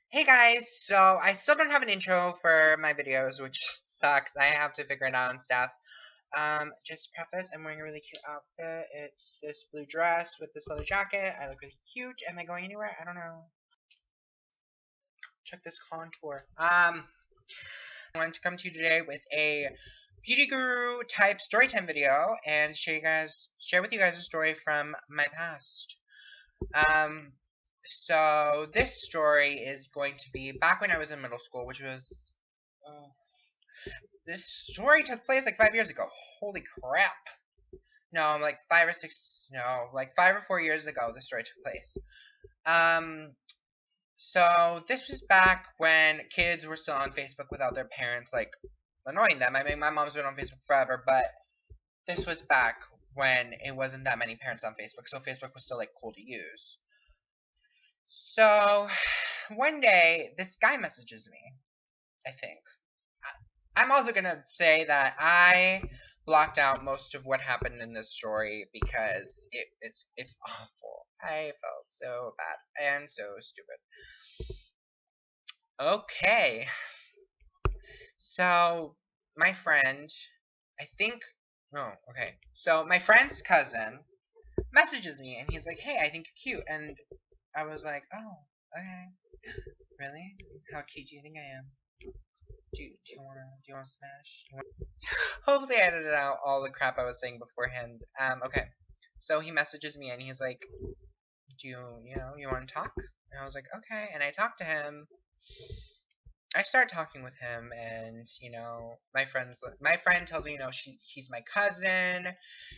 Hey guys, so I still don't have an intro for my videos, which sucks. I have to figure it out and stuff. Just preface, I'm wearing a really cute outfit. It's this blue dress with this leather jacket. I look really cute. Am I going anywhere? I don't know. Check this contour. I wanted to come to you today with a beauty guru type storytime video and share with you guys a story from my past. Um, so this story is going to be back when I was in middle school, which was uh, this story took place like 5 years ago. Holy crap! No, like 5 or 6. No, like 5 or 4 years ago. This story took place. Um, so this was back when kids were still on Facebook without their parents like annoying them. I mean, my mom's been on Facebook forever, but this was back when it wasn't that many parents on Facebook, so Facebook was still like cool to use. So one day, this guy messages me, I think. I'm also gonna say that I blocked out most of what happened in this story because it's awful. I felt so bad and so stupid. Okay, so my friend, I think, no, okay. So my friend's cousin messages me and he's like, "Hey, I think you're cute," and I was like, "Oh, okay, really? How cute do you think I am? Do you wanna smash? Hopefully I edited out all the crap I was saying beforehand. Okay. So he messages me and he's like, "Do you want to talk?" And I was like, "Okay." And I talked to him. I start talking with him, and my friend tells me, he's my cousin.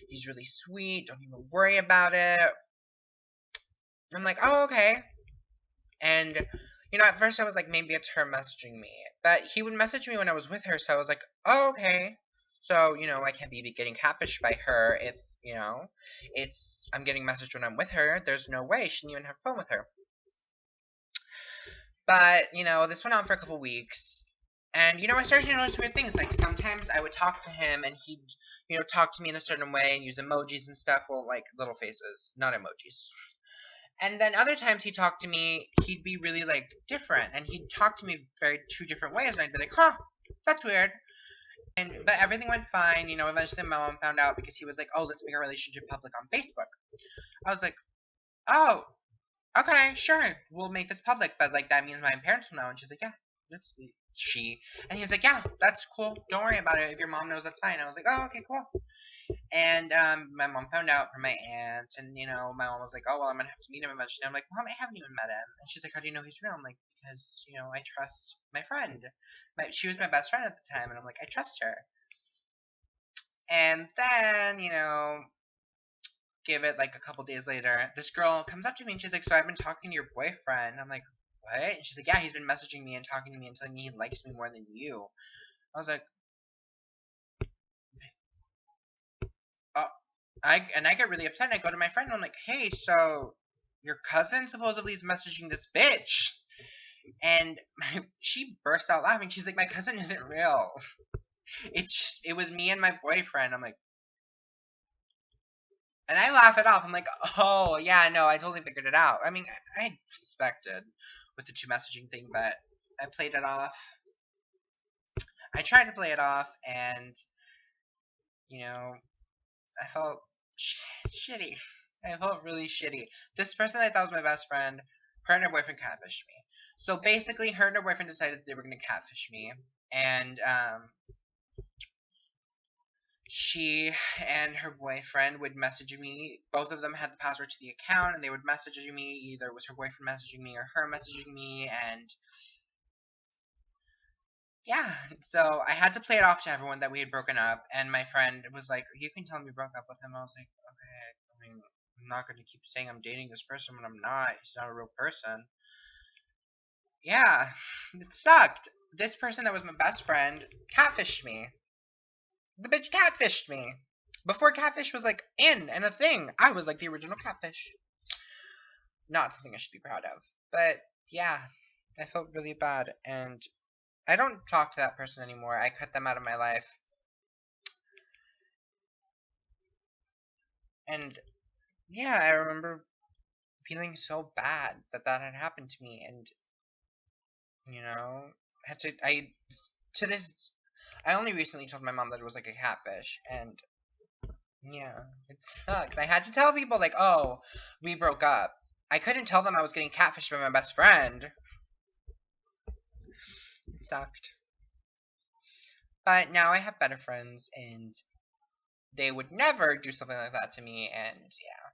He's really sweet. Don't even worry about it. I'm like, "Oh, okay." And at first I was like, maybe it's her messaging me, but he would message me when I was with her, so I was like, "Oh, okay." So I can't be getting catfished by her if I'm getting messaged when I'm with her. There's no way she didn't even have a phone with her. But this went on for a couple weeks, and I started to notice weird things. Like sometimes I would talk to him, and he'd talk to me in a certain way and use emojis and stuff. Well, like little faces, not emojis. And then other times he talked to me, he'd be really like different, and he'd talk to me very two different ways, and I'd be like, "Huh, that's weird." And but everything went fine. Eventually my mom found out because he was like, "Oh, let's make our relationship public on Facebook." I was like, "Oh, okay, sure, we'll make this public, but like that means my parents will know." And she's like, "Yeah, that's she." And he's like, "Yeah, that's cool. Don't worry about it. If your mom knows, that's fine." I was like, "Oh, okay, cool." And my mom found out from my aunt, and my mom was like, "Oh well, I'm gonna have to meet him eventually." I'm like, "Mom, I haven't even met him." And she's like, "How do you know he's real?" I'm like, "Because I trust my friend. She was my best friend at the time, and I'm like, I trust her." And then give it like a couple days later, this girl comes up to me and she's like, "So I've been talking to your boyfriend." I'm like, "What?" And she's like, "Yeah, he's been messaging me and talking to me and telling me he likes me more than you." I was like, "Oh." I get really upset and I go to my friend and I'm like, "Hey, so your cousin supposedly is messaging this bitch." And she burst out laughing. She's like, "My cousin isn't real. It was me and my boyfriend." I'm like, and I laugh it off. I'm like, "Oh yeah, no, I totally figured it out." I mean, I suspected with the two messaging thing, but I played it off. I tried to play it off, and you know, I felt shitty. I felt really shitty. This person I thought was my best friend, her and her boyfriend catfished me. So basically, her and her boyfriend decided they were gonna catfish me, and she and her boyfriend would message me. Both of them had the password to the account, and they would message me. Either it was her boyfriend messaging me or her messaging me, and yeah. So I had to play it off to everyone that we had broken up, and my friend was like, "You can tell him you broke up with him." I was like, "Okay, I mean, I'm not going to keep saying I'm dating this person when I'm not. He's not a real person." Yeah, it sucked. This person that was my best friend catfished me. The bitch catfished me. Before catfish was like in and a thing, I was like the original catfish. Not something I should be proud of. But yeah, I felt really bad, and I don't talk to that person anymore. I cut them out of my life. And yeah, I remember feeling so bad that that had happened to me, and You know, to this, I only recently told my mom that it was like a catfish, and yeah, it sucks. I had to tell people like, oh, we broke up. I couldn't tell them I was getting catfished by my best friend. It sucked. But now I have better friends, and they would never do something like that to me, and yeah,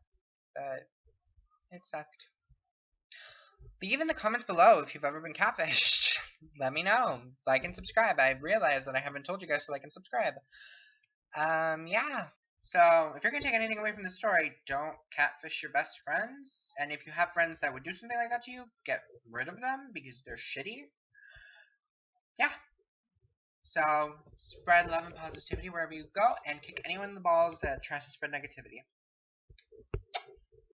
but it sucked. Leave in the comments below if you've ever been catfished. Let me know. Like and subscribe. I realized that I haven't told you guys to like and subscribe. Yeah. So, if you're gonna take anything away from the story, don't catfish your best friends. And if you have friends that would do something like that to you, get rid of them because they're shitty. Yeah. So, spread love and positivity wherever you go, and kick anyone in the balls that tries to spread negativity.